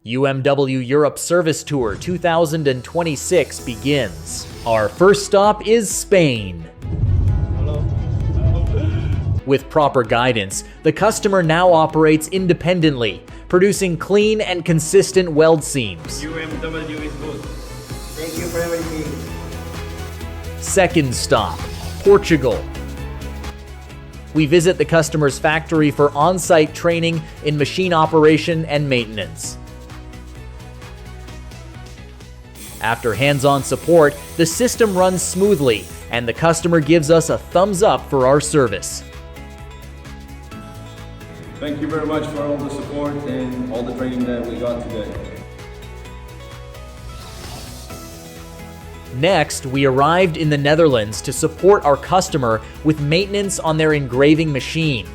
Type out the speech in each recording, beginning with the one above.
UMW Europe Service Tour 2026 begins. Our first stop is Spain. With proper guidance, the customer now operates independently, producing clean and consistent weld seams. UMW is good. Thank you for everything. Second stop, Portugal. We visit the customer's factory for on-site training in machine operation and maintenance. After hands-on support, the system runs smoothly, and the customer gives us a thumbs up for our service. Thank you very much for all the support and all the training that we got today. Next, we arrived in the Netherlands to support our customer with maintenance on their engraving machine.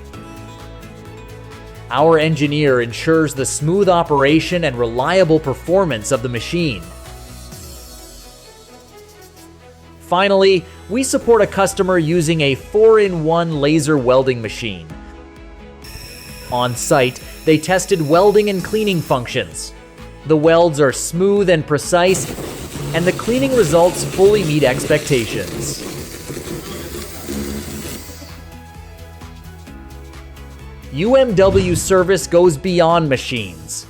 Our engineer ensures the smooth operation and reliable performance of the machine. Finally, we support a customer using a 4-in-1 laser welding machine. On site, they tested welding and cleaning functions. The welds are smooth and precise, and the cleaning results fully meet expectations. UMW service goes beyond machines.